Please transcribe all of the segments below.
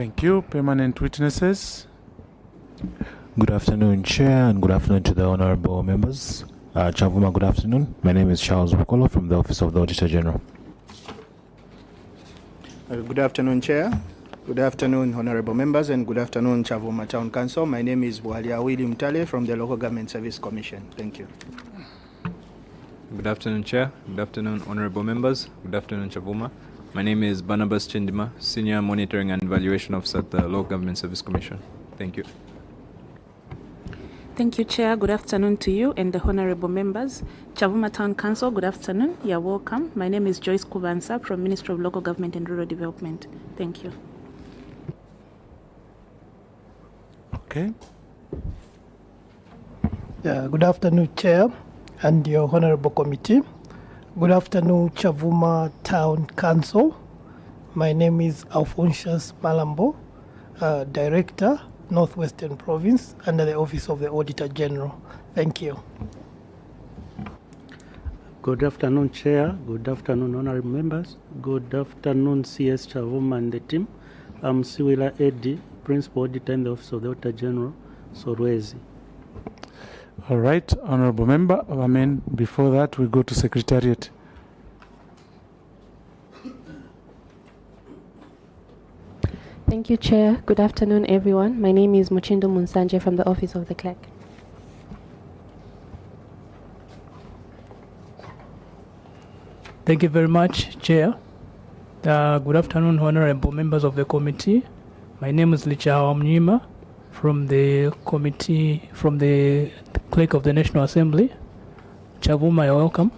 Thank you. Permanent witnesses. Good afternoon, Chair, and good afternoon to the honorable members. CHAVUMA, good afternoon. My name is Charles Bukolo from the Office of the Auditor General. Good afternoon, Chair. Good afternoon, honorable members, and good afternoon, CHAVUMA Town Council. My name is Bwalia William Tale from the Local Government Service Commission. Thank you. Good afternoon, Chair. Good afternoon, honorable members. Good afternoon, CHAVUMA. My name is Barnabas Chindima, Senior Monitoring and Evaluation Officer at the Local Government Service Commission. Thank you. Thank you, Chair. Good afternoon to you and the honorable members. CHAVUMA Town Council, good afternoon. You're welcome. My name is Joyce Kubansa from Ministry of Local Government and Rural Development. Thank you. Okay. Yeah, good afternoon, Chair and your honorable committee. Good afternoon, CHAVUMA Town Council. My name is Alphonsus Malambo, Director, Northwestern Province, under the Office of the Auditor General. Thank you. Good afternoon, Chair. Good afternoon, honorable members. Good afternoon, CS CHAVUMA and the team. I'm Siwila Eddy, Principal Auditor in the Office of the Auditor General, Sorwezi. All right, honorable member. Before that, we go to Secretariat. Thank you, Chair. Good afternoon, everyone. My name is Muchindo Munsanje from the Office of the Clerk. Thank you very much, Chair. Good afternoon, honorable members of the committee. My name is Licha Mnyima from the committee, from the Clerk of the National Assembly. CHAVUMA, you're welcome.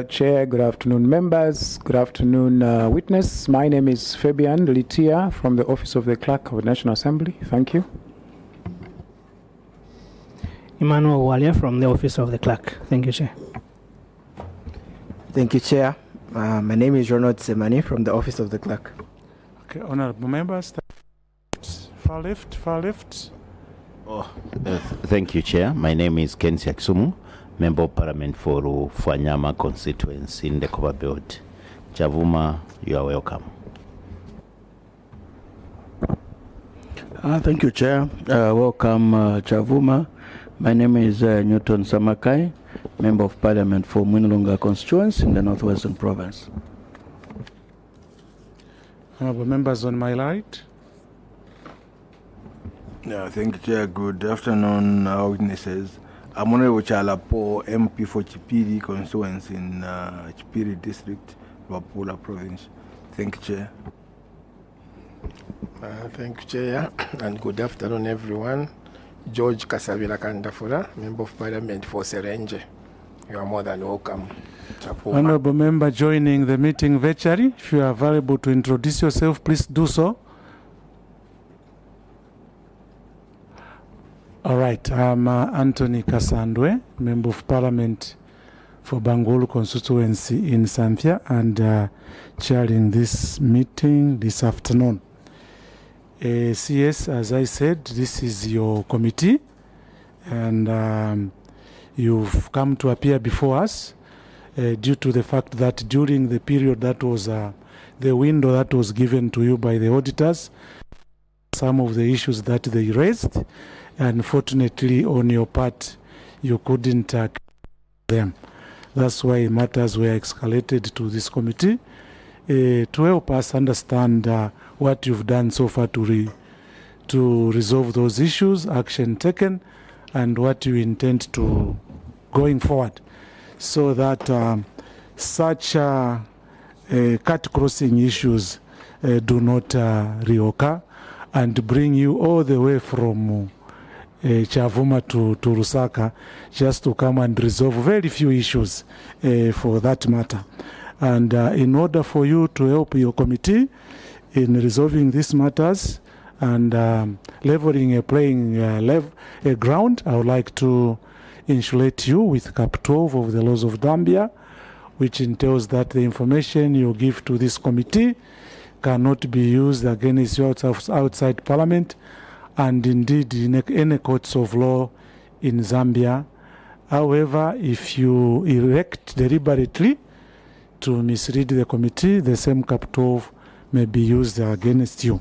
Chair, good afternoon, members. Good afternoon, witness. My name is Fabian Litia from the Office of the Clerk of the National Assembly. Thank you. Emmanuel Walia from the Office of the Clerk. Thank you, Chair. Thank you, Chair. My name is Ronald Semani from the Office of the Clerk. Okay, honorable members. Far left, far left. Thank you, Chair. My name is Ken Siaksumu, Member of Parliament for Fuanyama constituency in the Koba Belt. CHAVUMA, you are welcome. Thank you, Chair. Welcome, CHAVUMA. My name is Newton Samakai, Member of Parliament for Mwinilunga constituency in the Northwestern Province. Honorable members on my right. Yeah, thank you, Chair. Good afternoon, witnesses. I'm Honorable Chalapo, MP for Chipiri constituency in Chipiri District, Wapula Province. Thank you, Chair. Thank you, Chair, and good afternoon, everyone. George Kasavila Kandafura, Member of Parliament for Serenje. You are more than welcome. CHAVUMA. Honorable member joining the meeting virtually. If you are available to introduce yourself, please do so. All right, I'm Anthony Kasandwe, Member of Parliament for Bangolu constituency in Zambia, and chairing this meeting this afternoon. CS, as I said, this is your committee, and you've come to appear before us due to the fact that during the period that was the window that was given to you by the auditors, some of the issues that they raised, unfortunately on your part you couldn't them. That's why matters were escalated to this committee to help us understand what you've done so far to resolve those issues, action taken, and what you intend to going forward, so that such cut-crossing issues do not reoccur and bring you all the way from CHAVUMA to Lusaka just to come and resolve very few issues for that matter. And in order for you to help your committee in resolving these matters and leveling a playing ground, I would like to insulate you with Cap 12 of the laws of Zambia, which entails that the information you give to this committee cannot be used against you outside Parliament, and indeed in any courts of law in Zambia. However, if you erect deliberately to mislead the committee, the same Cap 12 may be used against you.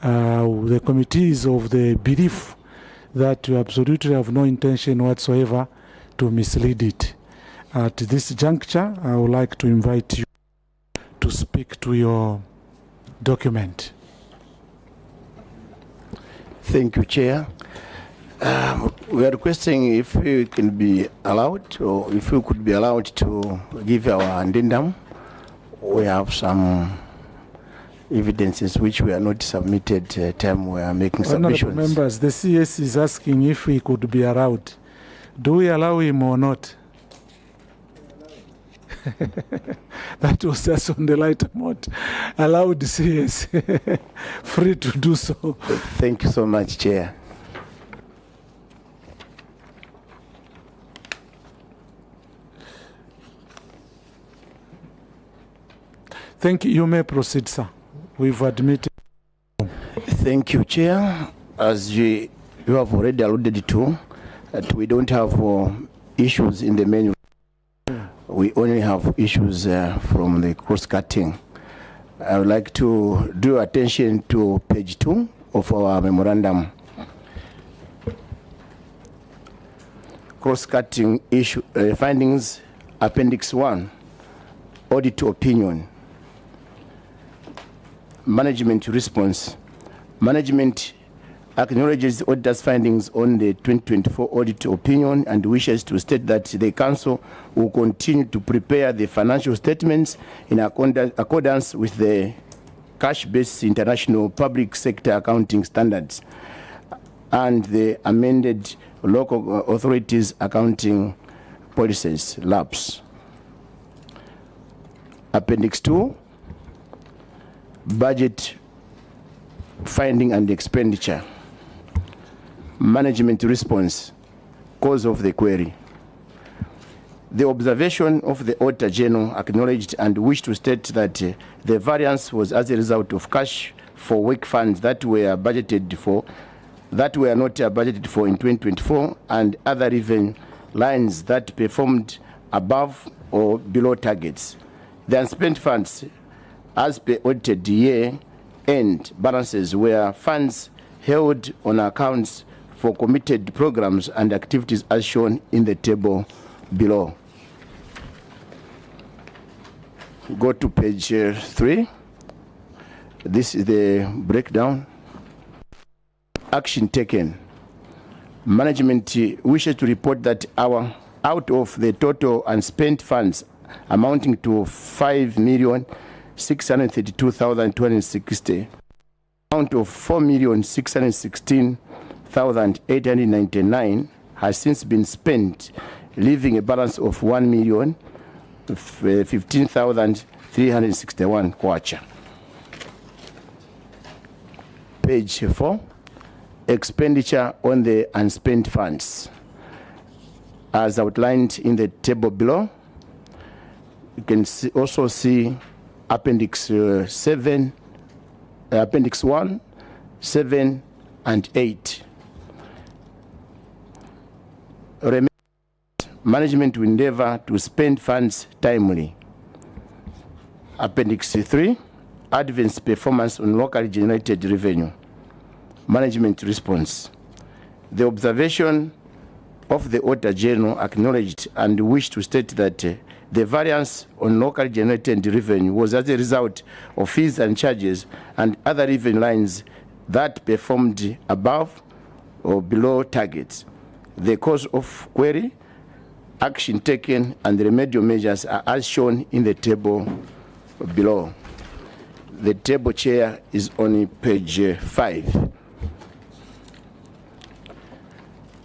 The committee is of the belief that you absolutely have no intention whatsoever to mislead it. At this juncture, I would like to invite you to speak to your document. Thank you, Chair. We are requesting if we can be allowed, or if we could be allowed to give our addendum. We have some evidences which we are not submitted time we are making Honorable submissions. members, the CS is asking if we could be allowed. Do we allow him or not? That was just on the lighter mode. Allowed CS. Free to do so. Thank you so much, Chair. Thank you. You may proceed, sir. We've admitted. Thank you, Chair. As you have already alluded to, that we don't have issues in the menu. We only have issues from the cross-cutting. I would like to draw attention to page 2 of our memorandum. Cross-cutting issue findings, Appendix 1, audit opinion. Management response. Management acknowledges the auditor's findings on the 2024 audit opinion and wishes to state that the Council will continue to prepare the financial statements in accordance with the cash-based international public sector accounting standards and the amended local authorities accounting policies, LAPS. Appendix 2, budget finding and expenditure. Management response, cause of the query. The observation of the Auditor General acknowledged and wished to state that the variance was as a result of cash for work funds that were budgeted for, that were not budgeted for in 2024, and other revenue lines that performed above or below targets. The unspent funds, as per audited year end balances, were funds held on accounts for committed programs and activities as shown in the table below. Go to page 3. This is the breakdown. Action taken. Management wishes to report that out of the total unspent funds amounting to 5,632,260, amount of 4,616,899 has since been spent, leaving a balance of 1,015,361 kwacha. Page 4, expenditure on the unspent funds. As outlined in the table below, you can also see Appendix 7, Appendix 1, 7, and 8. Management will endeavor to spend funds timely. Appendix 3, advance performance on locally generated revenue. Management response. The observation of the Auditor General acknowledged and wished to state that the variance on locally generated revenue was as a result of fees and charges and other revenue lines that performed above or below targets. The cause of query, action taken, and the remedial measures are as shown in the table below. The table, Chair, is on page 5.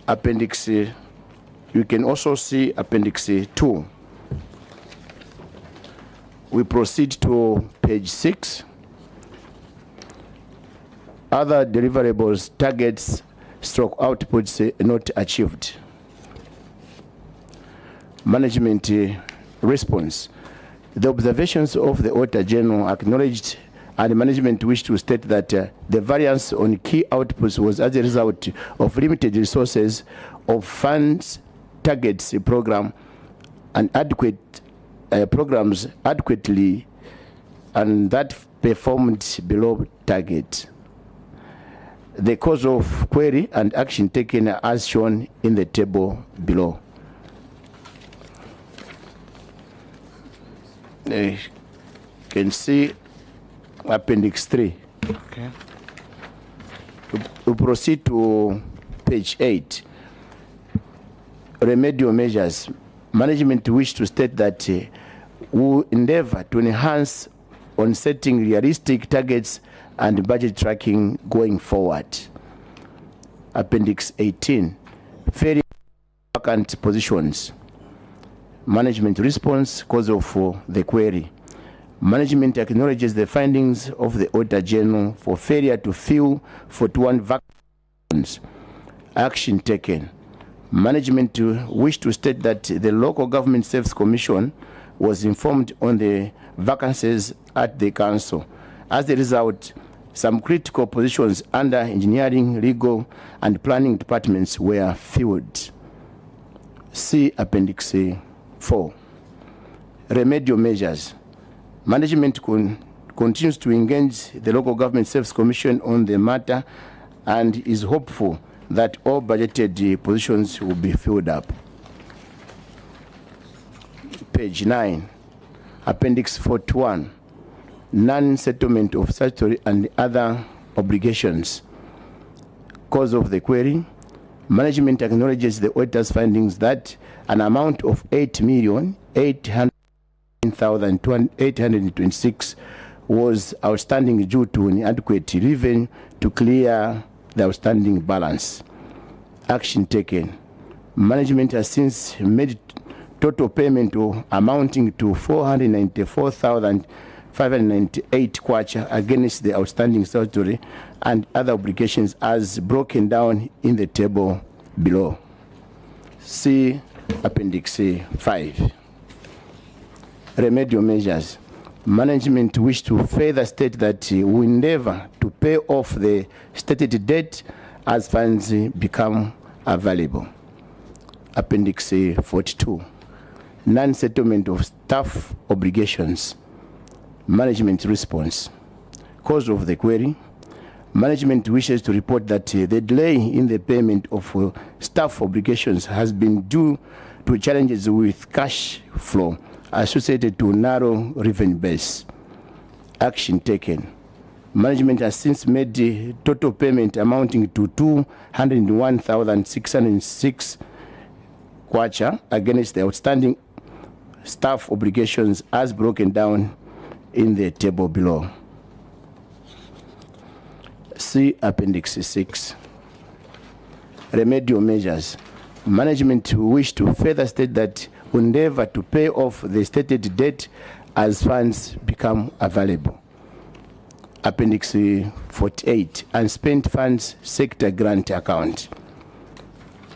Appendix, you can also see Appendix 2. We proceed to page 6. Other deliverables, targets, stroke outputs not achieved. Management response. The observations of the Auditor General acknowledged and management wished to state that the variance on key outputs was as a result of limited resources of funds, targets, program, and adequate programs adequately and that performed below target. The cause of query and action taken as shown in the table below. You can see Appendix 3. Okay. We proceed to page 8. Remedial measures. Management wish to state that we endeavor to enhance on setting realistic targets and budget tracking going forward. Appendix 18. Failure vacant positions. Management response, cause of the query. Management acknowledges the findings of the Auditor General for failure to fill 41 vacancies. Action taken. Management wish to state that the Local Government Service Commission was informed on the vacancies at the council. As a result, some critical positions under engineering, legal, and planning departments were filled. See Appendix 4. Remedial measures. Management continues to engage the Local Government Service Commission on the matter and is hopeful that all budgeted positions will be filled up. Page 9. Appendix 41. Non-settlement of statutory and other obligations. Cause of the query. Management acknowledges the auditor's findings that an amount of 8,800,826 was outstanding due to inadequate revenue to clear the outstanding balance. Action taken. Management has since made total payment amounting to 494,598 kwacha against the outstanding statutory and other obligations as broken down in the table below. See Appendix 5. Remedial measures. Management wish to further state that we endeavor to pay off the stated debt as funds become available. Appendix 42. Non-settlement of staff obligations. Management response. Cause of the query. Management wishes to report that the delay in the payment of staff obligations has been due to challenges with cash flow associated to narrow revenue base. Action taken. Management has since made the total payment amounting to 201,606 kwacha against the outstanding staff obligations as broken down in the table below. See Appendix 6. Remedial measures. Management wish to further state that we endeavor to pay off the stated debt as funds become available. Appendix 48. Unspent funds sector grant account.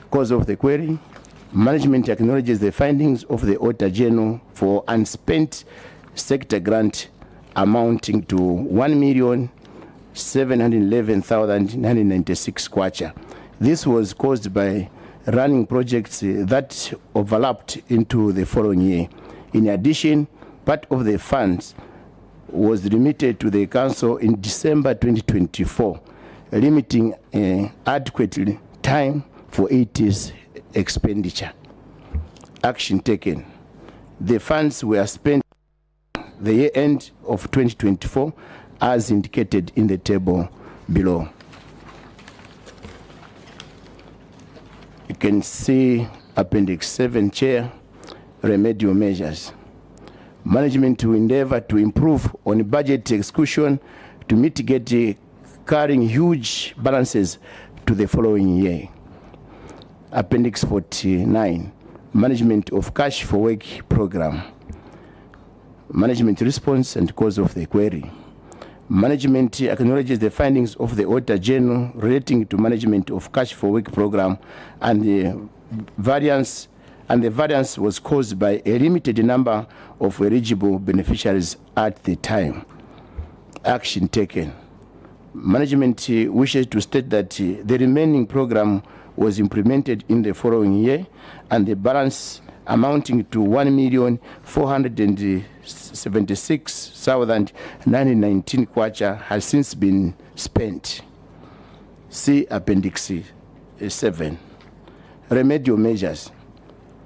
Cause of the query. Management acknowledges the findings of the Auditor General for unspent sector grant amounting to 1,711,996 kwacha. This was caused by running projects that overlapped into the following year. In addition, part of the funds was remitted to the council in December 2024, limiting adequate time for its expenditure. Action taken. The funds were spent the year end of 2024 as indicated in the table below. You can see Appendix 7, Chair, remedial measures. Management to endeavor to improve on budget execution to mitigate carrying huge balances to the following year. Appendix 49, management of cash for work program. Management response and cause of the query. Management acknowledges the findings of the Auditor General relating to management of cash for work program and the variance was caused by a limited number of eligible beneficiaries at the time. Action taken. Management wishes to state that the remaining program was implemented in the following year and the balance amounting to 1,476,919 kwacha has since been spent. See Appendix 7. Remedial measures.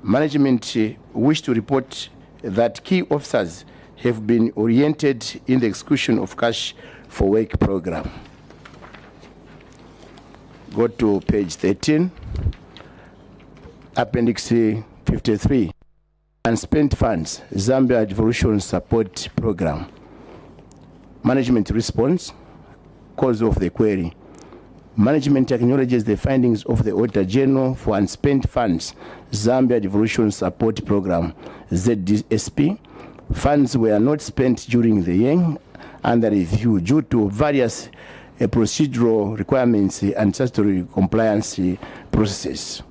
Management wish to report that key officers have been oriented in the execution of cash for work program. Go to page 13. Appendix 53. Unspent funds, Zambia Devolution Support Program. Management response, cause of the query. Management acknowledges the findings of the Auditor General for unspent funds, Zambia Devolution Support Program, ZDSP. Funds were not spent during the year under review due to various procedural requirements and statutory compliance processes.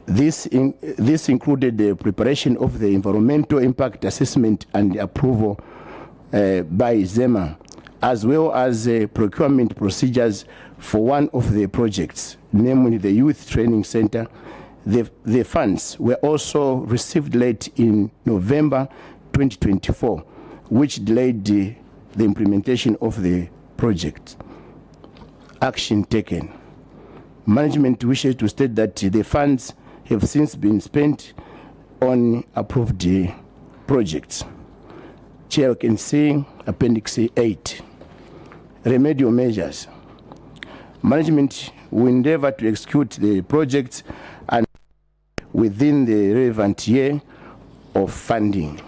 This included the preparation of the environmental impact assessment and approval by ZEMA, as well as procurement procedures for one of the projects, namely the Youth Training Center. The funds were also received late in November 2024, which delayed the implementation of the project. Action taken. Management wishes to state that the funds have since been spent on approved projects. Chair, you can see Appendix 8. Remedial measures. Management will endeavor to execute the projects and within the relevant year of funding.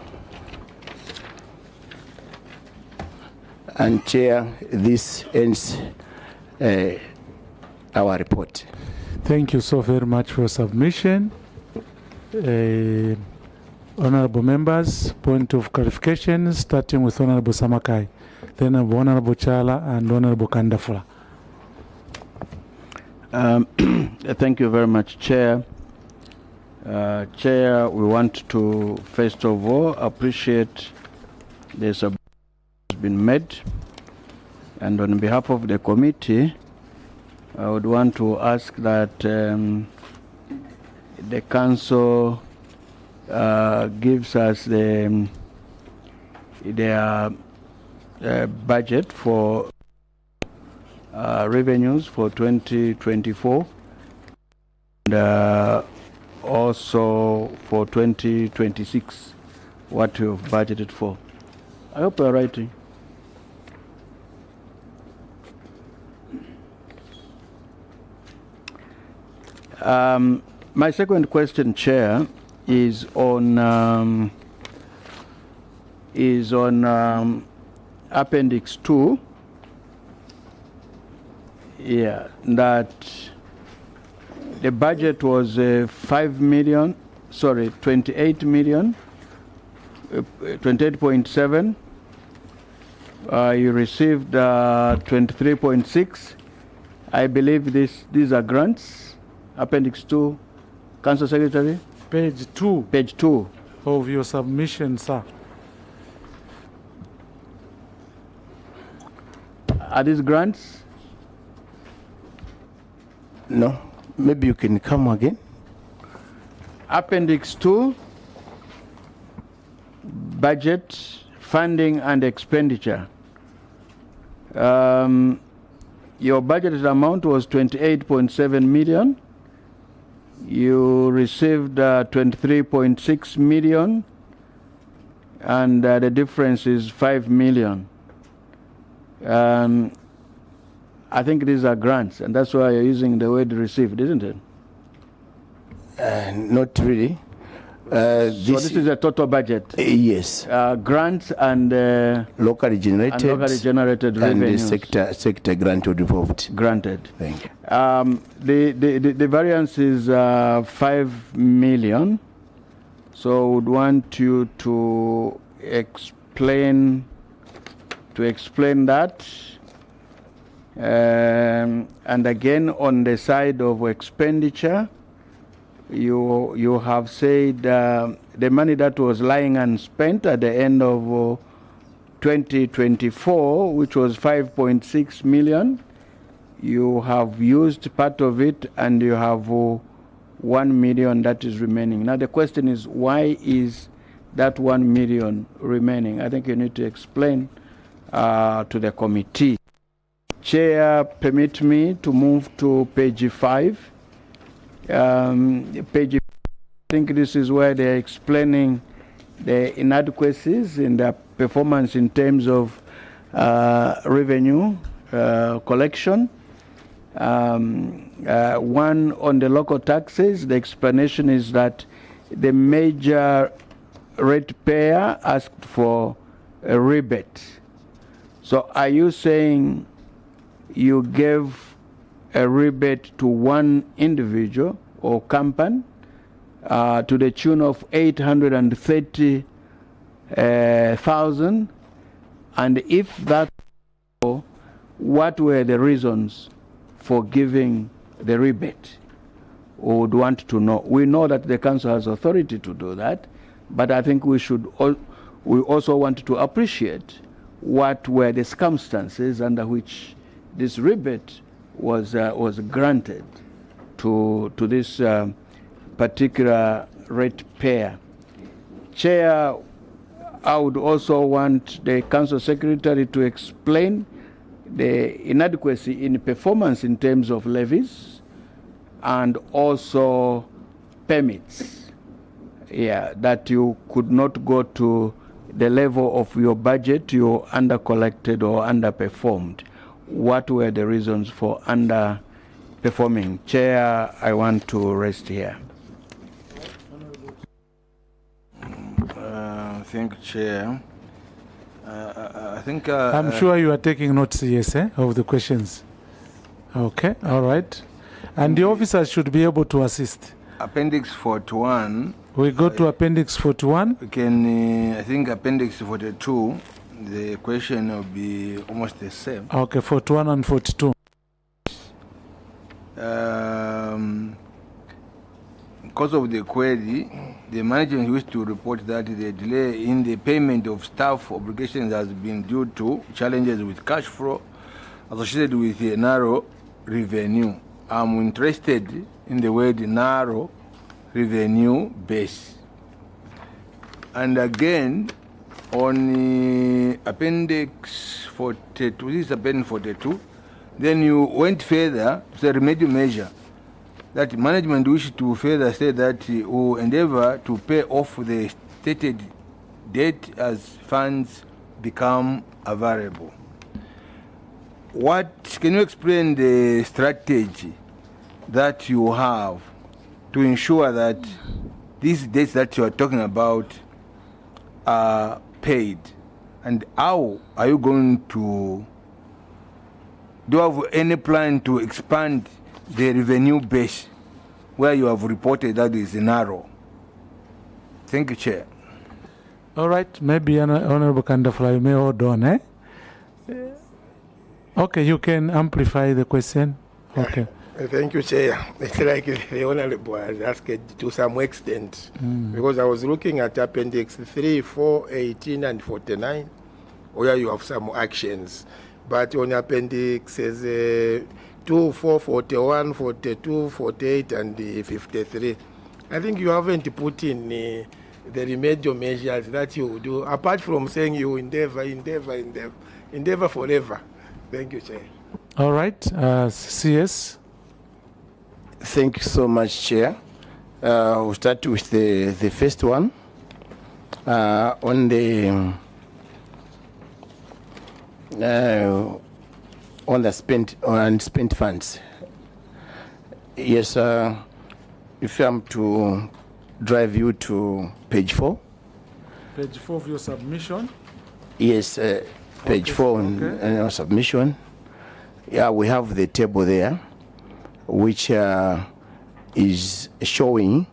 And Chair, this ends our report. Thank you so very much for submission. Honorable members, point of clarification, starting with Honorable Samakai, then Honorable Chala and Honorable Kandafula. Thank you very much, Chair. Chair, we want to first of all appreciate the submission that has been made, and on behalf of the committee, I would want to ask that the council gives us their budget for revenues for 2024 and also for 2026, what we have budgeted for. I hope you're writing. My second question, Chair, is on Appendix 2. Yeah, that the budget was 28 million, 28.7. You received 23.6. I believe these are grants. Appendix 2, Council Secretary. Page 2. Page 2 of your submission, sir. Are these grants? No. Maybe you can come again. Appendix 2, budget, funding and expenditure. Your budgeted amount was 28.7 million. You received 23.6 million, and the difference is 5 million. I think these are grants, and that's why you're using the word received, isn't it? Not really. So this is a total budget. Yes. Grants and locally generated revenues. And sector grant devolved. Granted. Thank you. The variance is 5 million. So would want you to explain that. And again, on the side of expenditure, you have said the money that was lying unspent at the end of 2024, which was 5.6 million, you have used part of it and you have 1 million that is remaining. Now the question is, why is that 1 million remaining? I think you need to explain to the committee. Chair, permit me to move to page 5. I think this is where they're explaining the inadequacies in the performance in terms of revenue collection. One on the local taxes, the explanation is that the major ratepayer asked for a rebate. So are you saying you gave a rebate to one individual or company to the tune of 830,000? And if that's so, what were the reasons for giving the rebate? We would want to know. We know that the council has authority to do that, but I think we also want to appreciate what were the circumstances under which this rebate was granted to this particular ratepayer. Chair, I would also want the council secretary to explain the inadequacy in performance in terms of levies and also permits. Yeah, that you could not go to the level of your budget, you under-collected or underperformed. What were the reasons for underperforming? Chair, I want to rest here. Thank you, Chair. I think I'm sure you are taking notes, yes, of the questions. Okay, all right. And the officers should be able to assist. Appendix 41. We go to Appendix 41. We can, I think Appendix 42, the question will be almost the same. Okay, 41 and 42. Because of the query, the management used to report that the delay in the payment of staff obligations has been due to challenges with cash flow associated with a narrow revenue. I'm interested in the word narrow revenue base. And again, on Appendix 42, this is Appendix 42, then you went further to the remedial measure that management wished to further say that we will endeavor to pay off the stated debt as funds become available. Can you explain the strategy that you have to ensure that these debts that you are talking about are paid? And how are you going to, do you have any plan to expand the revenue base where you have reported that is narrow? Thank you, Chair. All right, maybe Honorable Kandafla, you may hold on, Okay, you can amplify the question. Okay. Thank you, Chair. It's like the Honorable has asked to some extent, because I was looking at Appendix 3, 4, 18, and 49, where you have some actions. But on Appendixes 2, 4, 41, 42, 48, and 53, I think you haven't put in the remedial measures that you do, apart from saying you endeavor forever. Thank you, Chair. All right, CS. Thank you so much, Chair. We'll start with the first one. On the spent funds. Yes, if I'm to drive you to page 4. Page 4 of your submission. Yes, page 4 in our submission. Yeah, we have the table there, which is showing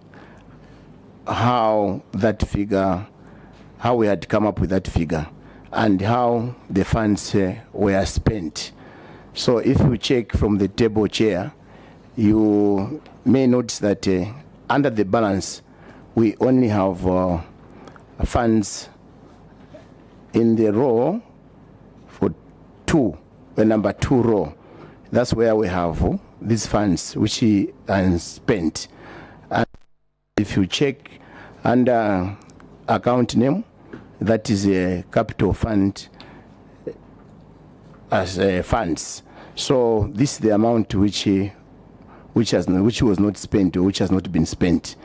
how that figure, how we had come up with that figure, and how the funds were spent. So if you check from the table, Chair, you may notice that under the balance, we only have funds in the row for 2, the number 2 row. That's where we have these funds which are spent. If you check under account name, that is a capital fund as funds. So this is the amount which was not spent or which has not been spent.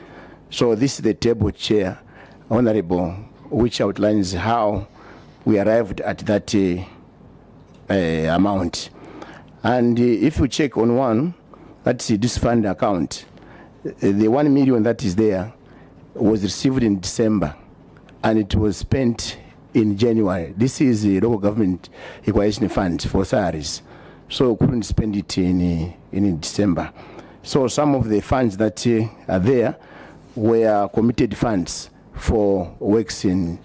So this is the table, Chair, Honorable, which outlines how we arrived at that amount. And if you check on one, that's this fund account, the 1 million that is there was received in December and it was spent in January. This is the local government equalization fund for salaries. So we couldn't spend it in December. So some of the funds that are there were committed funds for works in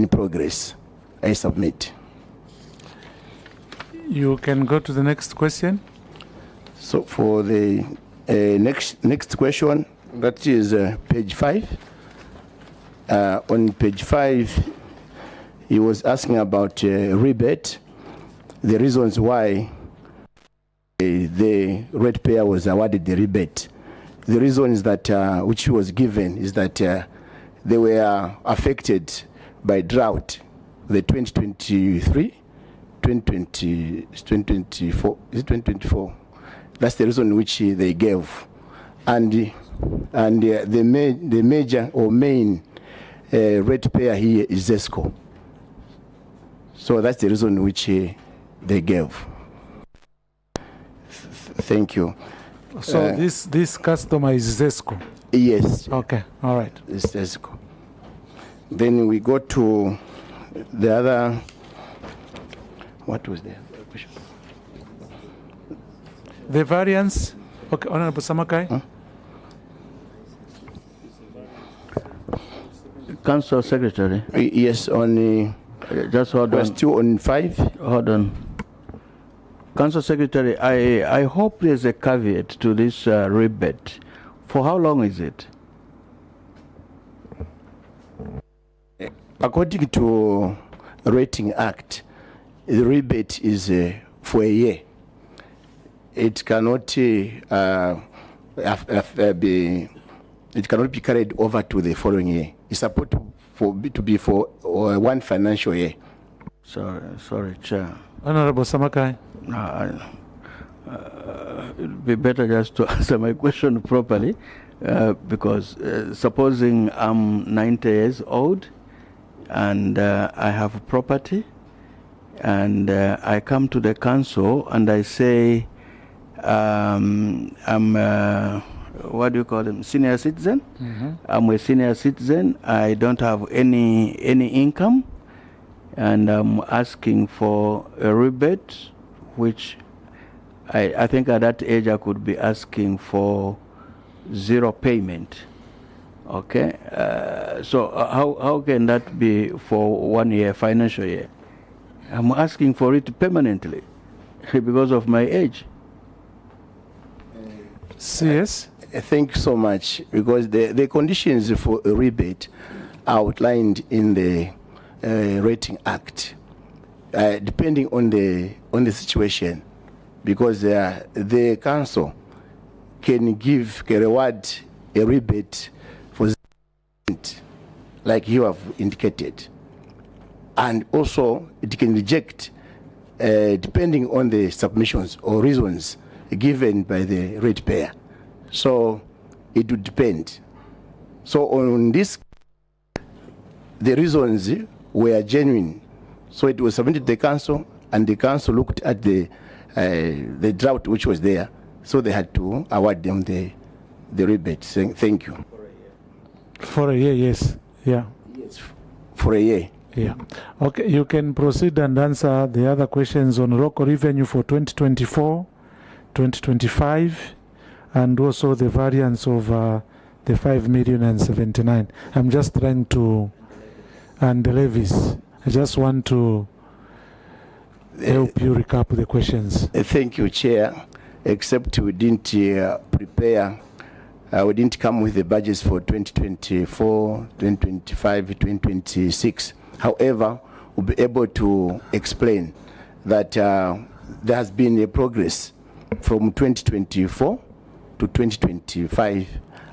progress. I submit. You can go to the next question. So for the next question, that is page 5. On page 5, he was asking about rebate, the reasons why the ratepayer was awarded the rebate. The reason is that which was given is that they were affected by drought, the 2023, 2024, is it 2024? That's the reason which they gave. And the major or main ratepayer here is ZESCO. So that's the reason which they gave. Thank you. So this customer is ZESCO? Yes. Okay, all right. It's ZESCO. Then we go to the other, what was there? The variance, okay, Honorable Samakai. Huh? Council Secretary. Yes, on just hold on. Still on 5. Hold on. Council Secretary, I hope there's a caveat to this rebate. For how long is it? According to Rating Act, the rebate is for a year. It cannot be carried over to the following year. It's supposed to be for 1 financial year. Sorry, Chair. Honorable Samakai. It'd be better just to answer my question properly, because supposing I'm 90 years old and I have a property, and I come to the council and I say I'm what do you call them, senior citizen? Mm-hmm. I'm a senior citizen. I don't have any income, and I'm asking for a rebate, which I think at that age I could be asking for 0 payment. Okay, so how can that be for 1 year, financial year? I'm asking for it permanently because of my age. Yes. Thank you so much, because the conditions for a rebate are outlined in the Rating Act, depending on the situation, because the council can reward a rebate for like you have indicated, and also it can reject depending on the submissions or reasons given by the ratepayer. So it would depend. So on this, the reasons were genuine. So it was submitted to the council, and the council looked at the drought which was there. So they had to award them the rebate. Thank you. For a year, yes. Yeah. Yes, for a year. Yeah. Okay, you can proceed and answer the other questions on local revenue for 2024, 2025, and also the variance of the 5,079,000. I'm just trying to, and the levies. I just want to help you recap the questions. Thank you, Chair. Except we didn't prepare, we didn't come with the budgets for 2024, 2025, 2026. However, we'll be able to explain that there has been a progress from 2024 to 2025,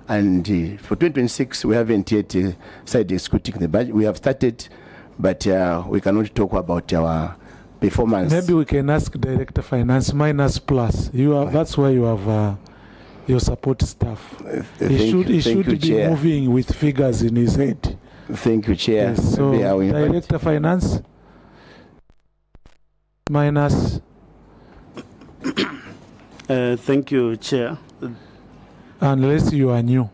And for 2026, we haven't yet started executing the budget. We have started, but we cannot talk about our performance. Maybe we can ask Director Finance minus plus. You have, that's where you have your support staff. He should be Chair. moving with figures in his head. Thank you, Chair. Yes, so Director Finance minus. Thank you, Chair. Unless you are new.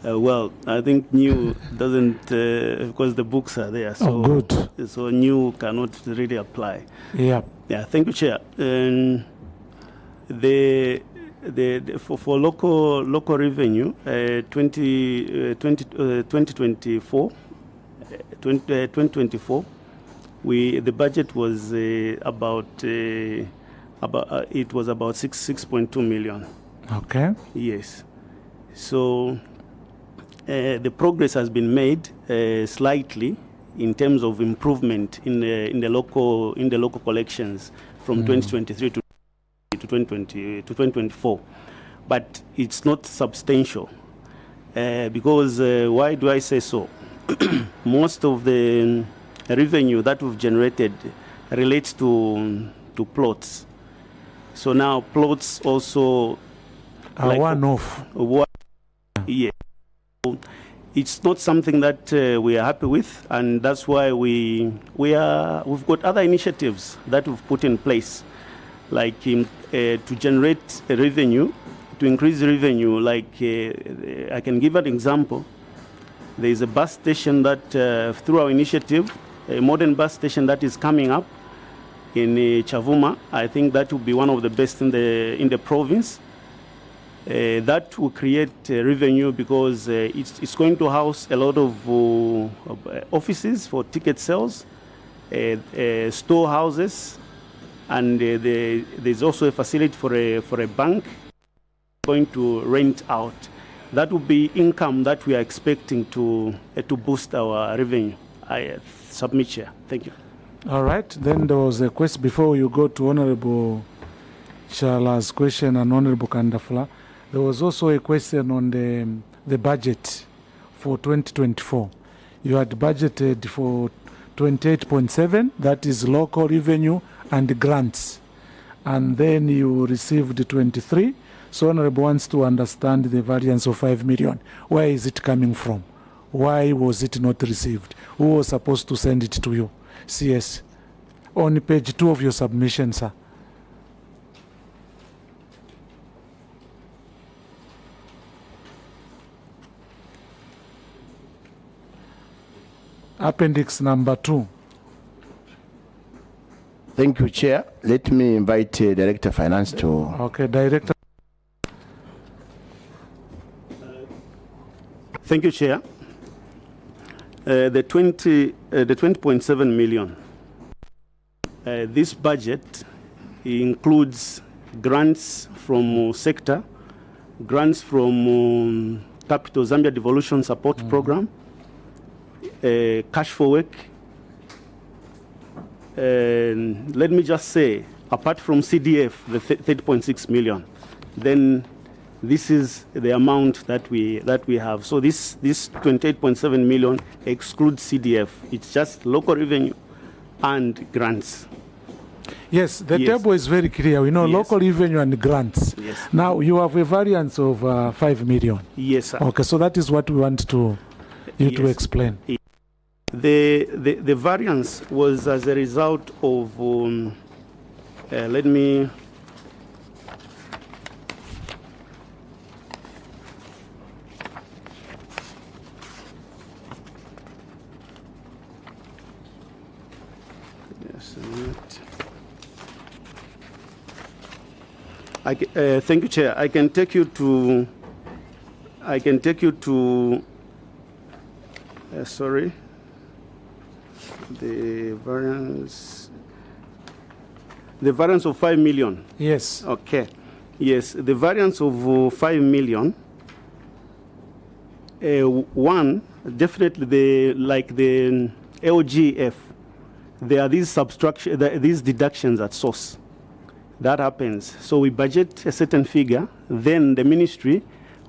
Well, I think new doesn't, because the books are there. So, good. So new cannot really apply. Yeah. Yeah, thank you, Chair. For local revenue, 2024, the budget was about 6.2 million. Okay. Yes. So the progress has been made slightly in terms of improvement in the local collections from 2023 to 2024, but it's not substantial because why do I say so? Most of the revenue that we've generated relates to plots. So now plots also one-off. Yeah. So it's not something that we are happy with, and that's why we've got other initiatives that we've put in place, like to generate revenue, to increase revenue. Like I can give an example. There is a bus station that, through our initiative, a modern bus station that is coming up in CHAVUMA. I think that will be one of the best in the province. That will create revenue because it's going to house a lot of offices for ticket sales, storehouses, and there's also a facility for a bank going to rent out. That will be income that we are expecting to boost our revenue. I submit, Chair. Thank you. All right. Then there was a question before you go to Honorable Shala's question and Honorable Kandafla. There was also a question on the budget for 2024. You had budgeted for 28.7, that is local revenue and grants. And then you received 23. So Honorable wants to understand the variance of 5 million. Where is it coming from? Why was it not received? Who was supposed to send it to you? CS. On page 2 of your submission, sir. Appendix number 2. Thank you, Chair. Let me invite Director Finance to... Okay, Director. Thank you, Chair. The 20.7 million. This budget includes grants from sector, grants from Capital Zambia Devolution Support Program, cash for work. Let me just say, apart from CDF, the 30.6 million, then this is the amount that we have. So this 28.7 million excludes CDF. It's just local revenue and grants. Yes, the table is very clear. We know local revenue and grants. Yes. Now you have a variance of 5 million. Yes, sir. Okay, so that is what we want you to explain. The variance was as a result of let me. Thank you, Chair. I can take you to. Sorry. The variance of 5 million. Yes. Okay. Yes, the variance of 5 million. One, definitely like the LGF, there are these these deductions at source. That happens. So we budget a certain figure, then the ministry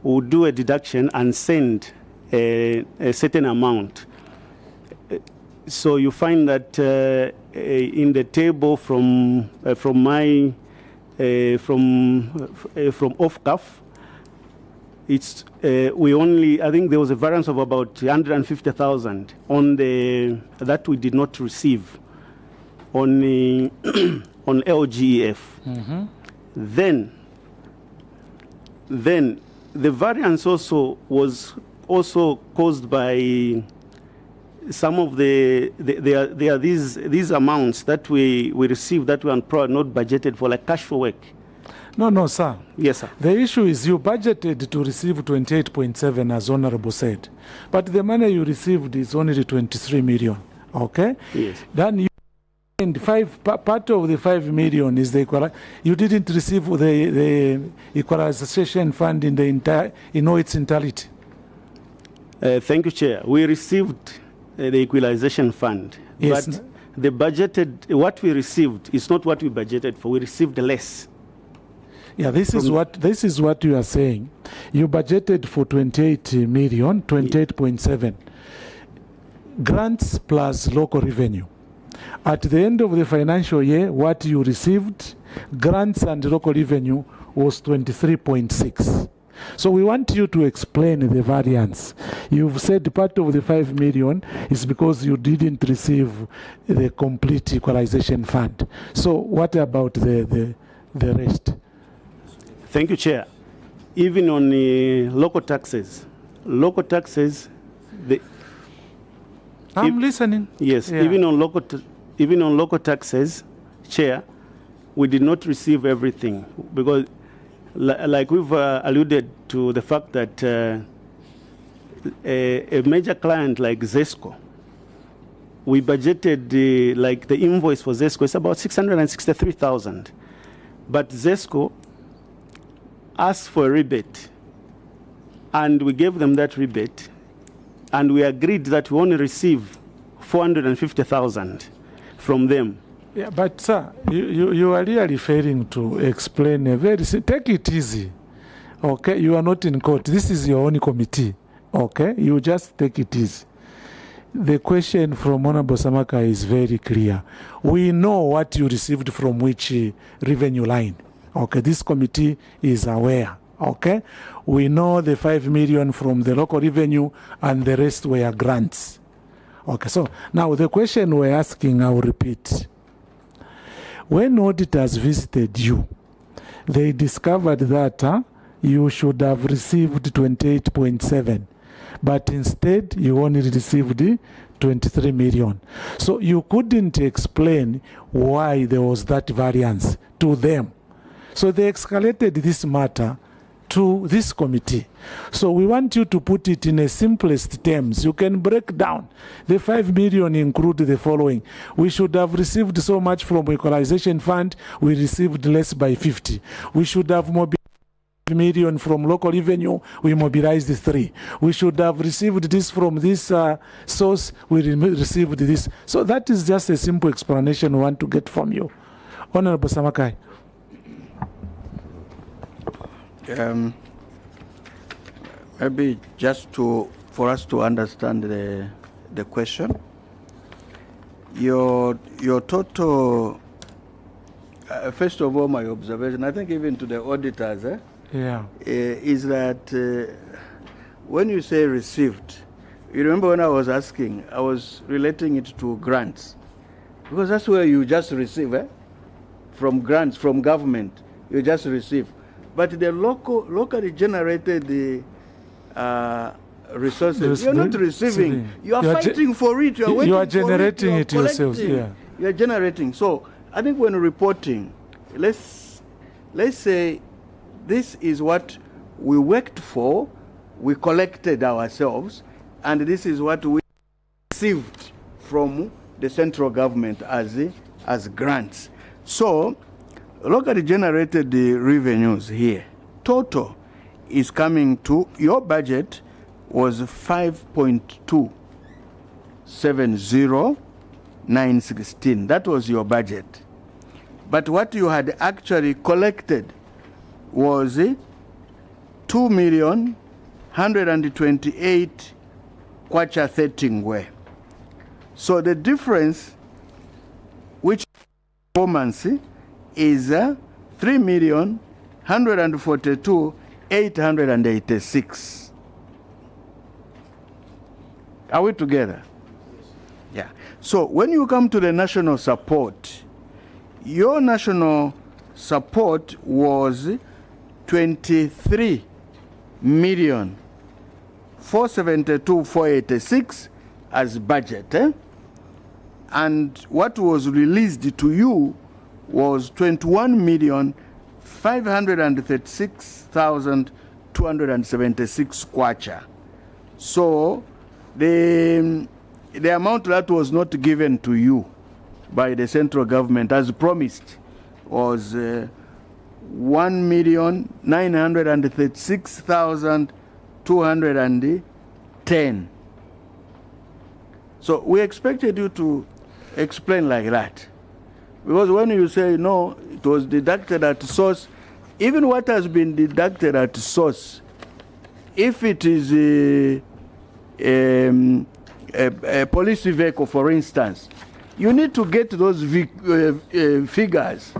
will do a deduction and send a certain amount. So you find that in the table from OFCAF, it's we only, I think there was a variance of about 150,000 on the that we did not receive on the on LGEF. Mm-hmm. Then the variance also was also caused by some of there are these amounts that we received that were not budgeted for, like cash for work. No, sir. Yes, sir. The issue is you budgeted to receive 28.7, as Honorable said, but the money you received is only 23 million. Okay. Yes. Then you and part of the 5 million is the you didn't receive the equalization fund in its entirety. Thank you, Chair. We received the equalization fund, yes, but the budgeted what we received is not what we budgeted for. We received less. Yeah, this is what you are saying. You budgeted for 28 million, 28.7 grants plus local revenue. At the end of the financial year, what you received, grants and local revenue, was 23.6. So we want you to explain the variance. You've said part of the 5 million is because you didn't receive the complete equalization fund. So what about the rest? Thank you, Chair. Even on the local taxes, I'm listening. Yes, Yeah. even on local taxes, Chair, we did not receive everything because, like we've alluded to the fact that a major client like ZESCO, we budgeted like the invoice for ZESCO is about 663,000, but ZESCO asked for a rebate, and we gave them that rebate, and we agreed that we only receive 450,000 from them. Yeah, but sir, you are really failing to explain take it easy. Okay, you are not in court. This is your own committee. Okay, you just take it easy. The question from Honorable Samaka is very clear. We know what you received from which revenue line. Okay, this committee is aware. Okay, we know the 5 million from the local revenue and the rest were grants. Okay, so now the question we're asking, I'll repeat. When auditors visited you, they discovered that you should have received 28.7, but instead you only received 23 million. So you couldn't explain why there was that variance to them. So they escalated this matter to this committee. So we want you to put it in the simplest terms. You can break down. The 5 million include the following. We should have received so much from equalization fund. We received less by 50. We should have mobilized 5 million from local revenue. We mobilized 3. We should have received this from this source. We received this. So that is just a simple explanation we want to get from you. Honorable Samakai. Maybe just for us to understand the question, your total. First of all, my observation, I think even to the auditors, is that when you say received, you remember when I was asking, I was relating it to grants, because that's where you just receive from grants from government. You just receive. But the locally generated resources, you're not receiving. You are fighting for it. You are waiting you are generating for it yourselves. Yeah. You are generating. So I think when reporting, let's say this is what we worked for, we collected ourselves, and this is what we received from the central government as grants. So locally generated revenues here, total is coming to, your budget was 5.270916. That was your budget. But what you had actually collected was 2,128 kwacha 30 ngwe. So the difference, which performance, is 3,142,886. Are we together? Yeah. So when you come to the national support, your national support was 23,472,486 as budget, and what was released to you was 21,536,276 kwacha. So the amount that was not given to you by the central government as promised was 1,936,210. So we expected you to explain like that. Because when you say no, it was deducted at source, even what has been deducted at source, if it is a police vehicle, for instance, you need to get those figures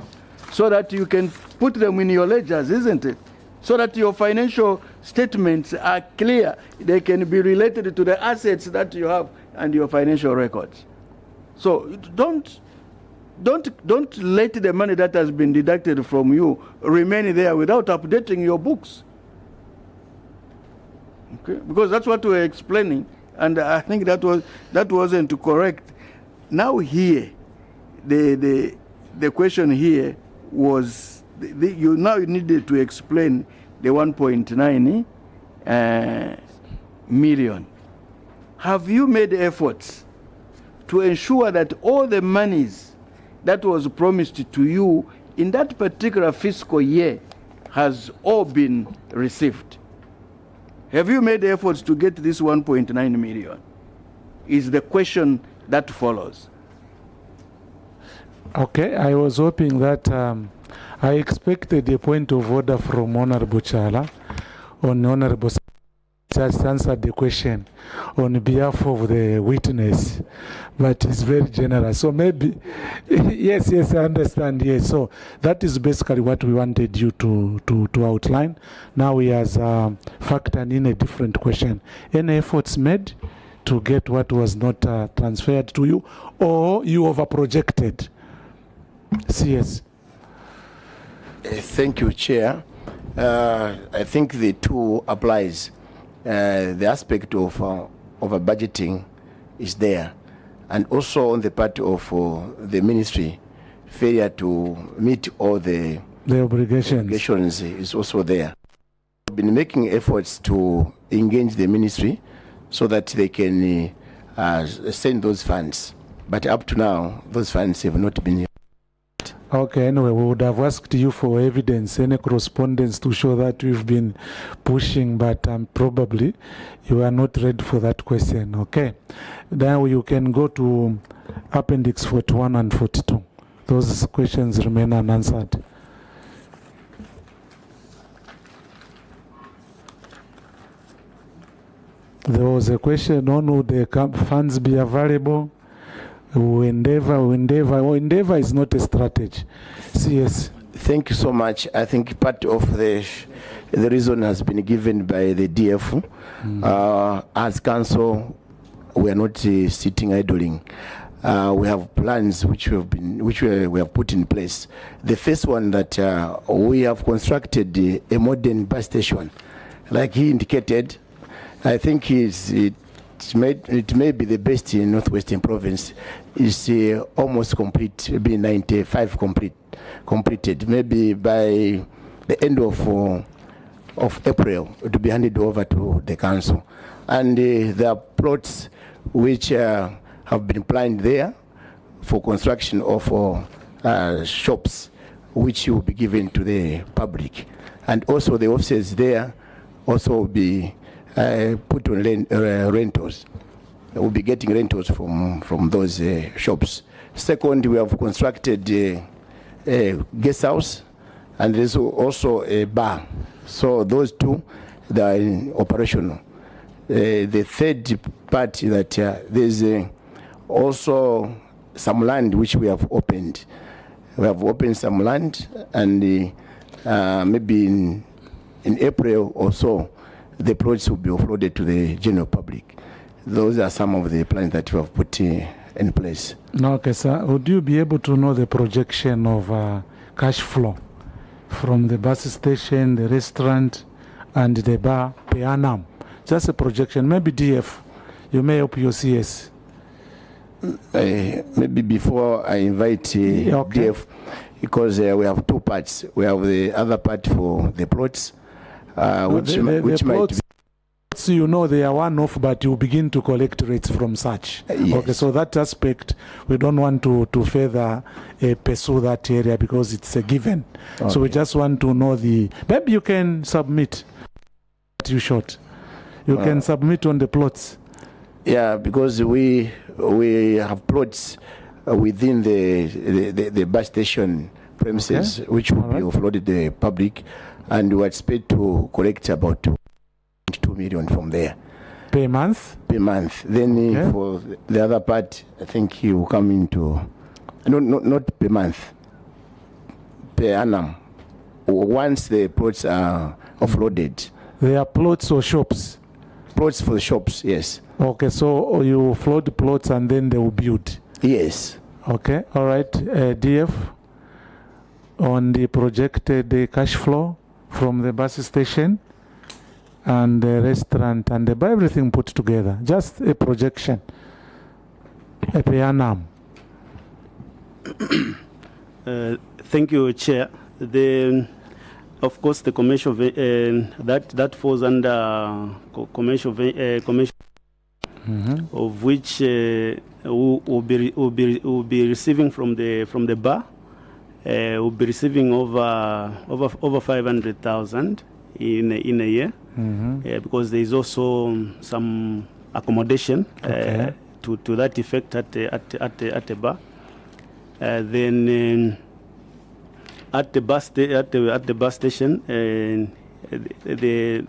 so that you can put them in your ledgers, isn't it? So that your financial statements are clear. They can be related to the assets that you have and your financial records. So don't let the money that has been deducted from you remain there without updating your books. Okay? Because that's what we're explaining, and I think that wasn't correct. Now here, the question here was you now needed to explain the 1.9 million. Have you made efforts to ensure that all the monies that was promised to you in that particular fiscal year has all been received? Have you made efforts to get this 1.9 million? Is the question that follows. Okay, I was hoping that I expected a point of order from Honorable Chala on Honorable just answered the question on behalf of the witness, but it's very generous. So maybe, yes, I understand. Yes, so that is basically what we wanted you to outline. Now he has factored in a different question. Any efforts made to get what was not transferred to you, or you overprojected? CS. Thank you, Chair. I think the two applies. The aspect of budgeting is there, and also on the part of the ministry, failure to meet all the obligations is also there. We've been making efforts to engage the ministry so that they can send those funds, but up to now, those funds have not been. Okay, anyway, we would have asked you for evidence, any correspondence to show that we've been pushing, but probably you are not ready for that question. Okay, now you can go to Appendix 41 and 42. Those questions remain unanswered. There was a question on would the funds be available? Endeavor is not a strategy. CS. Thank you so much. I think part of the reason has been given by the DF. As council, we are not sitting idling. We have plans which we have put in place. The first one that we have constructed a modern bus station, like he indicated. I think it may be the best in Northwestern Province. It's almost complete, maybe 95 completed. Maybe by the end of April, it will be handed over to the council. And there are plots which have been planned there for construction of shops, which will be given to the public. And also the offices there also will be put on rentals. We'll be getting rentals from those shops. Second, we have constructed a guest house and there's also a bar. So those two, they are operational. The third part that there's also some land which we have opened. We have opened some land, and maybe in April or so, the plots will be offloaded to the general public. Those are some of the plans that we have put in place. Okay, sir. Would you be able to know the projection of cash flow from the bus station, the restaurant, and the bar per annum? Just a projection. Maybe DF. You may help your CS. Maybe before I invite DF, because we have two parts. We have the other part for the plots, which might plots, be. So you know they are one-off, but you begin to collect rates from such. Yes. Okay, so that aspect, we don't want to further pursue that area because it's a given. Okay. So we just want to know maybe you can submit. You short. You can submit on the plots. Yeah, because we have plots within the bus station premises, which will be offloaded to the public, and we expect to collect about 2 million from there. Per month? Per month. Then for the other part, I think he will come into, not per month, per annum. Once the plots are offloaded. They are plots or shops? Plots for the shops, yes. Okay, so you flood plots and then they will build? Yes. Okay, all right. DF, on the projected cash flow from the bus station and the restaurant and everything put together, just a projection, a per annum. Thank you, Chair. Of course, the commercial that falls under commercial of which will be receiving from the bar. Will be receiving over 500,000 in a year, because there is also some accommodation to that effect at the bar. Then at the bus station,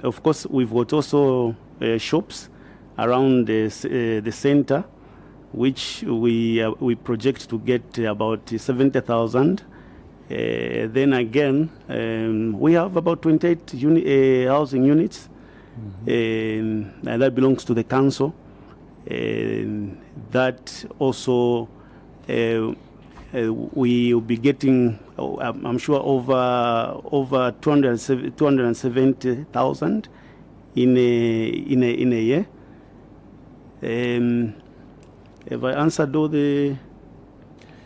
of course we've got also shops around the center, which we project to get about 70,000. Then again, we have about 28 housing units, and that belongs to the council. That also we will be getting, I'm sure, over 270,000 in a year. Have I answered all the?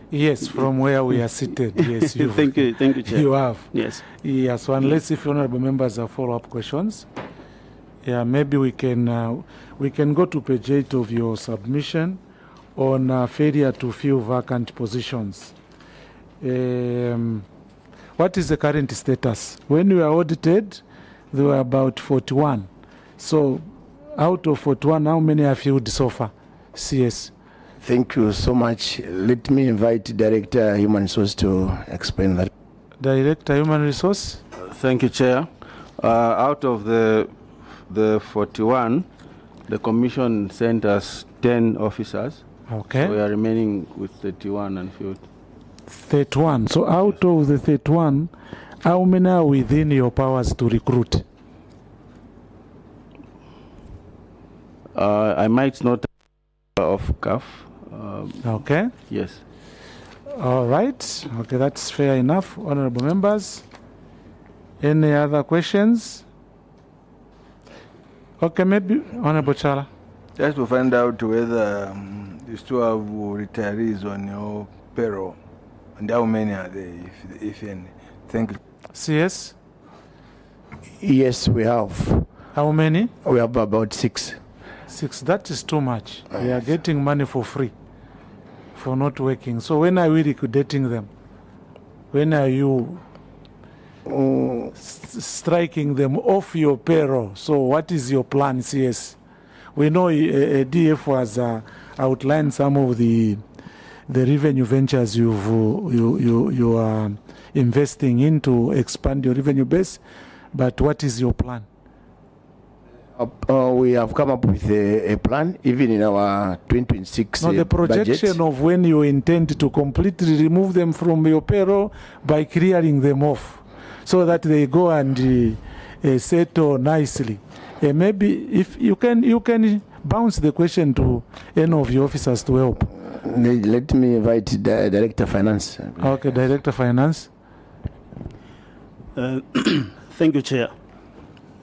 Yes, from where we are seated. Yes, you. Thank you, Chair. You have. Yes. Yeah. So unless if honourable members have follow-up questions, maybe we can go to page 8 of your submission on failure to fill vacant positions. What is the current status? When we were audited, there were about 41. So out of 41, how many are filled so far? CS. Thank you so much. Let me invite Director Human Resource to explain that. Director Human Resource. Thank you, Chair. Out of the 41, the Commission sent us 10 officers. Okay. So we are remaining with 31 and field. 31. So out of the 31, how many are within your powers to recruit? I might not off cuff. Okay. Yes. All right. Okay, that's fair enough. Honorable members, any other questions? Okay, maybe Honorable Chala. Just to find out whether you still have retirees on your payroll, and how many are they, if any? Thank you. CS? Yes, we have. How many? We have about 6. 6. That is too much. We are getting money for free for not working. So when are we liquidating them? When are you striking them off your payroll? So what is your plan, CS? We know DF has outlined some of the the revenue ventures you are investing in to expand your revenue base, but what is your plan? We have come up with a plan, even in our 2026 the projection budget. of when you intend to completely remove them from your payroll by clearing them off, so that they go and settle nicely. Maybe if you can bounce the question to any of your officers to help. Let me invite the Director of Finance. Okay, Director of Finance. Thank you, Chair.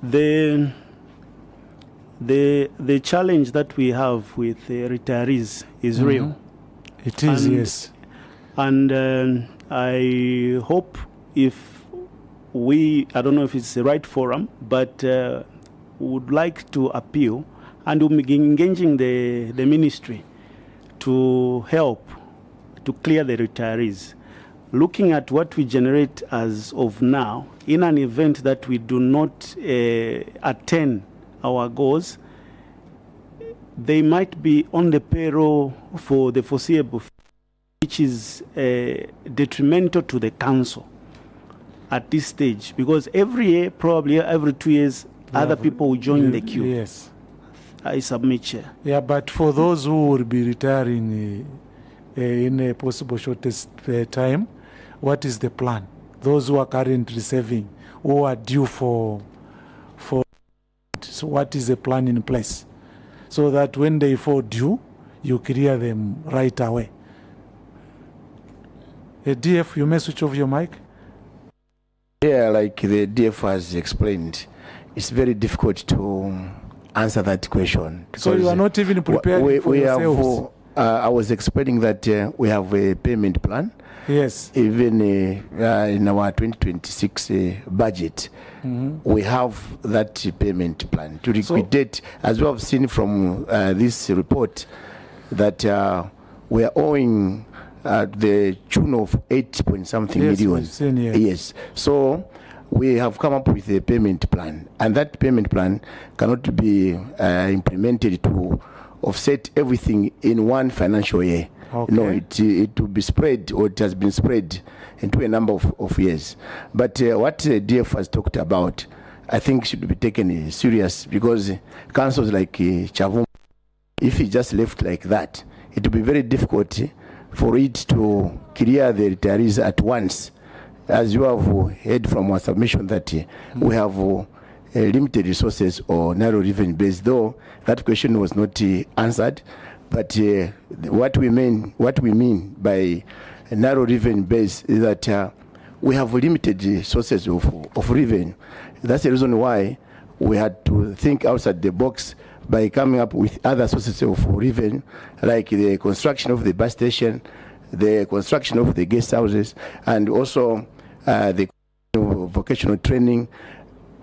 The challenge that we have with retirees is real. It is, yes. And I hope if I don't know if it's the right forum, but would like to appeal and we'll be engaging the ministry to help to clear the retirees. Looking at what we generate as of now, in an event that we do not attain our goals, they might be on the payroll for the foreseeable future, which is detrimental to the council at this stage, because every year, probably every 2 years, other people will join the queue. Yes. I submit, Chair. Yeah, but for those who will be retiring in a possible shortest time, what is the plan? Those who are currently saving, who are due for so what is the plan in place? So that when they fall due, you clear them right away. DF, you may switch off your mic. Yeah, like the DF has explained, it's very difficult to answer that question. So you are not even prepared for yourselves? I was explaining that we have a payment plan. Yes. Even in our 2026 budget, we have that payment plan to liquidate, as we have seen from this report, that we are owing the tune of 8-point-something million. Yes. So we have come up with a payment plan, and that payment plan cannot be implemented to offset everything in one financial year. Okay. No, it will be spread, or it has been spread into a number of years. But what DF has talked about, I think should be taken serious, because councils like CHAVUMA, if it just left like that, it will be very difficult for it to clear the retirees at once. As you have heard from our submission that we have limited resources or narrow revenue base, though that question was not answered. But what we mean by a narrow revenue base is that we have limited sources of revenue. That's the reason why we had to think outside the box by coming up with other sources of revenue, like the construction of the bus station, the construction of the guest houses, and also the vocational training.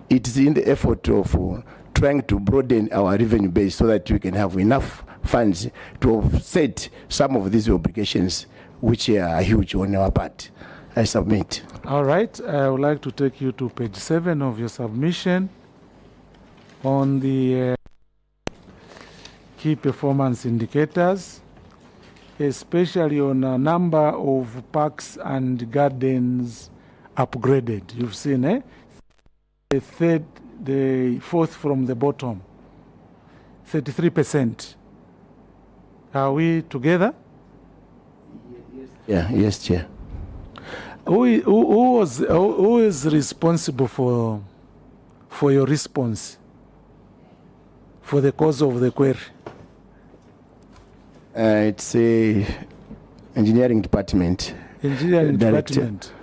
It is in the effort of trying to broaden our revenue base so that we can have enough funds to offset some of these obligations, which are huge on our part. I submit. All right. I would like to take you to page 7 of your submission on the key performance indicators, especially on a number of parks and gardens upgraded. You've seen, the fourth from the bottom, 33%. Are we together? Yeah, yes, Chair. Who is responsible for your response, for the cause of the query? It's a engineering department. Engineering Director. department.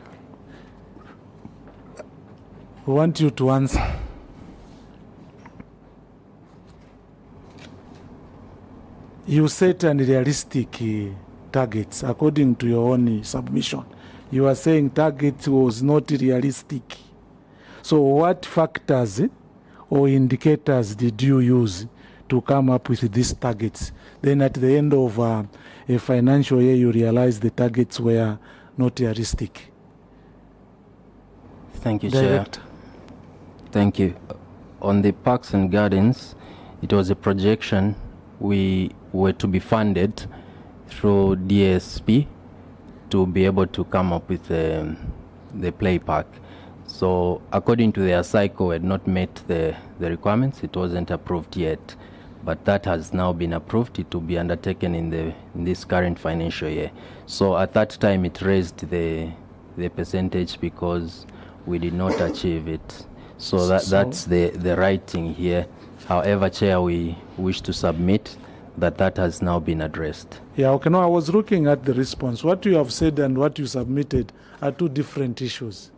We want you to answer. You set unrealistic targets according to your own submission. You are saying target was not realistic. So what factors or indicators did you use to come up with these targets? Then at the end of a financial year, you realize the targets were not realistic. Thank you, Director. Chair. Thank you. On the parks and gardens, it was a projection we were to be funded through DSP to be able to come up with the play park. So according to their cycle, had not met the requirements. It wasn't approved yet, but that has now been approved. It will be undertaken in this current financial year. So at that time, it raised the percentage because we did not achieve it. So that's the writing here. However, Chair, we wish to submit that has now been addressed. Yeah, okay. No, I was looking at the response. What you have said and what you submitted are two different issues.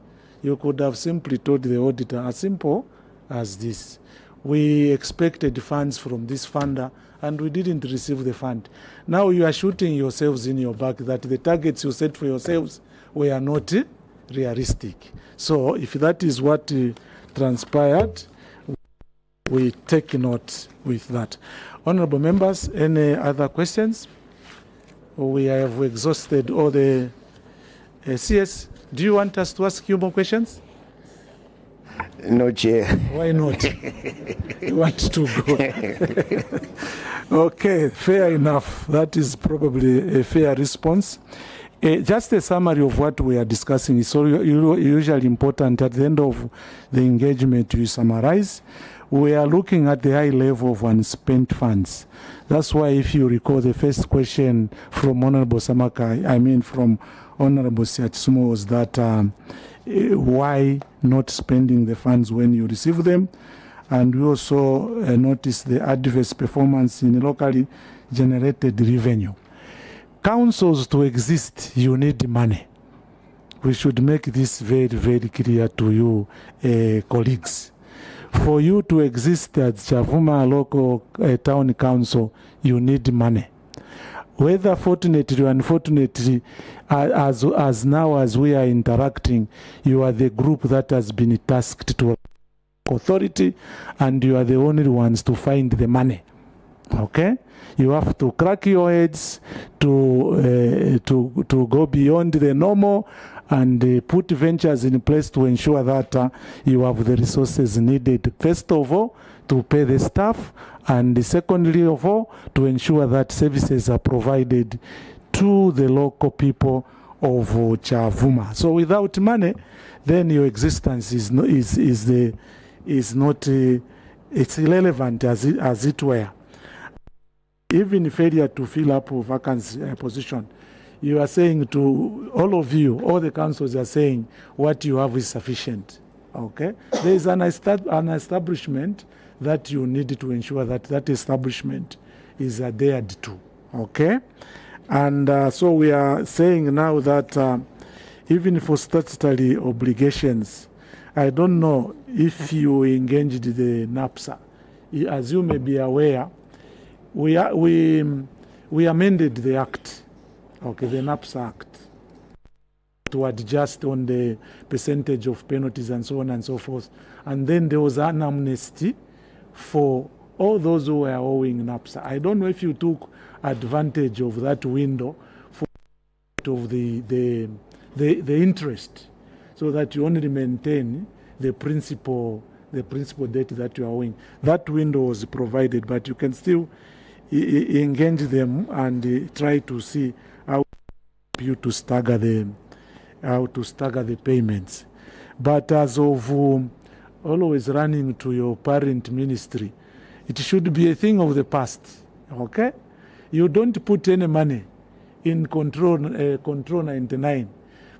You could have simply told the auditor as simple as this. We expected funds from this funder and we didn't receive the fund. Now you are shooting yourselves in your back that the targets you set for yourselves were not realistic. So if that is what transpired, we take note with that. Honorable members, any other questions? We have exhausted all the CS. Do you want us to ask you more questions? No, Chair. Why not? You want to go? Okay, fair enough. That is probably a fair response. Just a summary of what we are discussing is usually important. At the end of the engagement, you summarize. We are looking at the high level of unspent funds. That's why, if you recall, the first question from Honorable Samaka, from Honorable CHAVUMA was that why not spending the funds when you receive them? And we also noticed the adverse performance in locally generated revenue. Councils to exist, you need money. We should make this very, very clear to you, colleagues. For you to exist as CHAVUMA local town council, you need money. Whether fortunately or unfortunately, as now as we are interacting, you are the group that has been tasked to authority, and you are the only ones to find the money. Okay, you have to crack your heads to go beyond the normal and put ventures in place to ensure that you have the resources needed, first of all, to pay the staff, and secondly of all, to ensure that services are provided to the local people of CHAVUMA. So without money, then your existence is not it's irrelevant as it were. Even failure to fill up a vacancy position, you are saying to all of you, all the councils are saying what you have is sufficient. Okay, there is an establishment that you need to ensure that that establishment is adhered to. Okay, and so we are saying now that even for statutory obligations, I don't know if you engaged the NAPSA. As you may be aware, we amended the act, okay, the NAPSA Act, to adjust on the percentage of penalties and so on and so forth. And then there was an amnesty for all those who were owing NAPSA. I don't know if you took advantage of that window for of the interest, so that you only maintain the principal debt that you are owing. That window was provided, but you can still engage them and try to see how you to stagger the payments. But as of always running to your parent ministry, it should be a thing of the past. Okay, you don't put any money in control 99.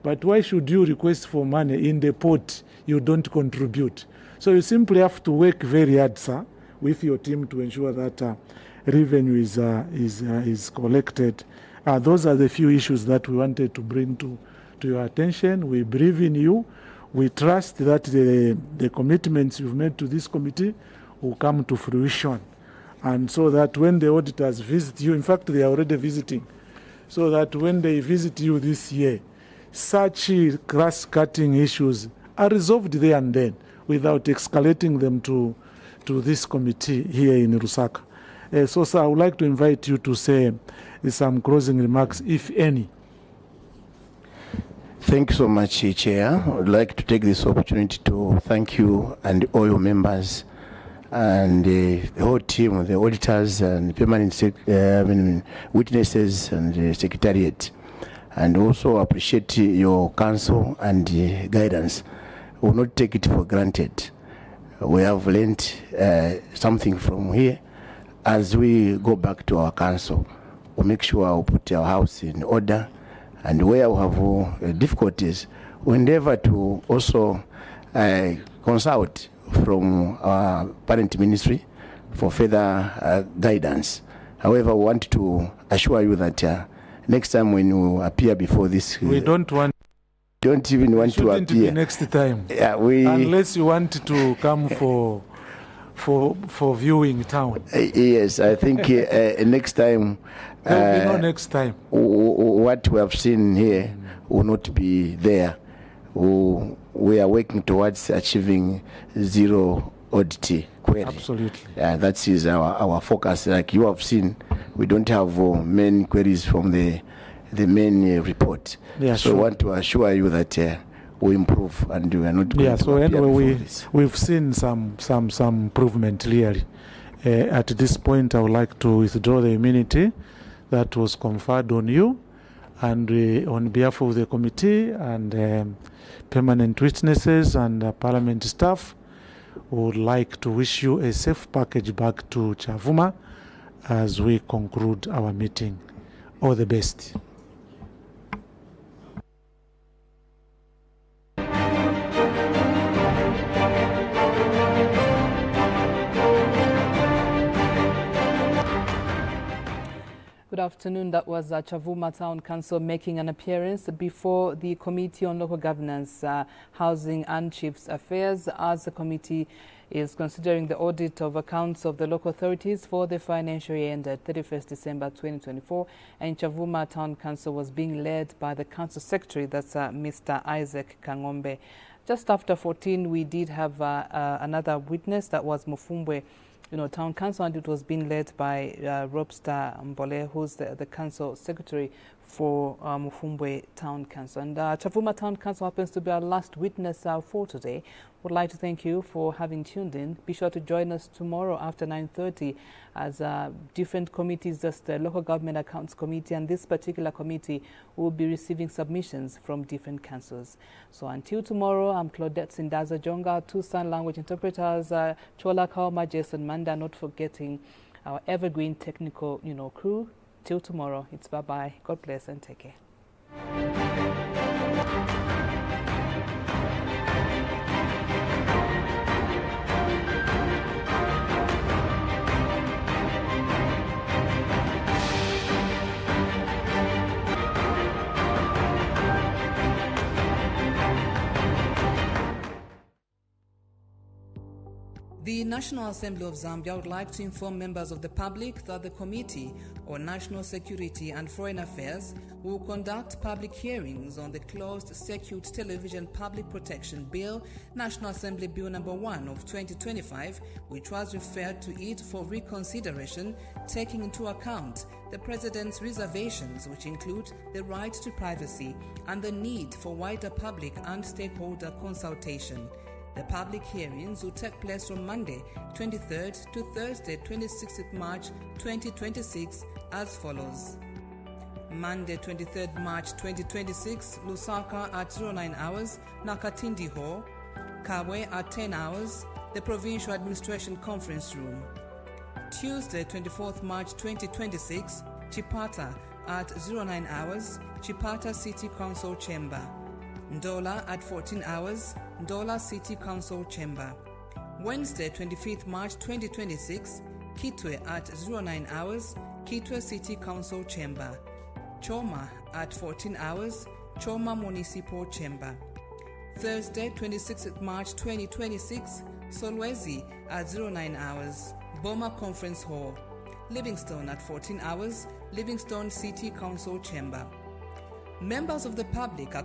But why should you request for money in the pot you don't contribute? So you simply have to work very hard, sir, with your team to ensure that revenue is collected. Those are the few issues that we wanted to bring to your attention. We believe in you. We trust that the commitments you've made to this committee will come to fruition. And so that when the auditors visit you, in fact, they are already visiting, so that when they visit you this year, such cross-cutting issues are resolved there and then without escalating them to this committee here in Lusaka. So, sir, I would like to invite you to say some closing remarks, if any. Thank you so much, Chair. I would like to take this opportunity to thank you and all your members and the whole team, the auditors and permanent witnesses and the secretariat. And also appreciate your counsel and guidance. We will not take it for granted. We have learned something from here. As we go back to our council, we'll make sure we put our house in order, and where we have difficulties, we endeavor to also consult from our parent ministry for further guidance. However, we want to assure you that next time when you appear before this, we don't even want to appear next time. Yeah, unless you want to come for viewing town. Yes, I think next time. There will be no next time. What we have seen here will not be there. We are working towards achieving zero audit query. Absolutely. That is our focus. Like you have seen, we don't have many queries from the main report. Yeah, so sure. I want to assure you that we improve, and we are not going to so appear anyway, before this. we've seen some improvement really. At this point, I would like to withdraw the immunity that was conferred on you, and on behalf of the committee and permanent witnesses and parliament staff, would like to wish you a safe passage back to Chavuma as we conclude our meeting. All the best. Good afternoon. That was Chavuma Town Council making an appearance before the Committee on Local Governance, Housing and Chiefs Affairs, as the committee is considering the audit of accounts of the local authorities for the financial year ended 31st December 2024. And Chavuma Town Council was being led by the Council Secretary, that's Mr. Isaac Kangombe. Just after 14, we did have another witness, that was Mufumbwe, Town Council, and it was being led by Robster Mbole, who's the Council Secretary for Mufumbwe Town Council. And Chavuma Town Council happens to be our last witness for today. Would like to thank you for having tuned in. Be sure to join us tomorrow after 9:30 as different committees, just the Local Government Accounts Committee and this particular committee will be receiving submissions from different councils. So until tomorrow, I'm Claudette Sindaza Jonga, two sign language interpreters, Chola Kaoma, Jason Manda, not forgetting our evergreen technical crew. Till tomorrow, it's bye-bye. God bless and take care. The National Assembly of Zambia would like to inform members of the public that the Committee on National Security and Foreign Affairs will conduct public hearings on the Closed Circuit Television Public Protection Bill, National Assembly Bill No. 1 of 2025, which was referred to it for reconsideration, taking into account the President's reservations, which include the right to privacy and the need for wider public and stakeholder consultation. The public hearings will take place from Monday 23rd to Thursday 26th March 2026 as follows. Monday 23rd March 2026, Lusaka at 09 hours, Nakatindi Hall, Kabwe at 10 hours, the Provincial Administration Conference Room. Tuesday 24th March 2026, Chipata at 09 hours, Chipata City Council Chamber. Ndola at 14 hours, Ndola City Council Chamber. Wednesday 25th March 2026, Kitwe at 09 hours, Kitwe City Council Chamber. Choma at 14 hours, Choma Municipal Chamber. Thursday 26th March 2026, Solwezi at 09 hours, Boma Conference Hall. Livingstone at 14 hours, Livingstone City Council Chamber. Members of the public are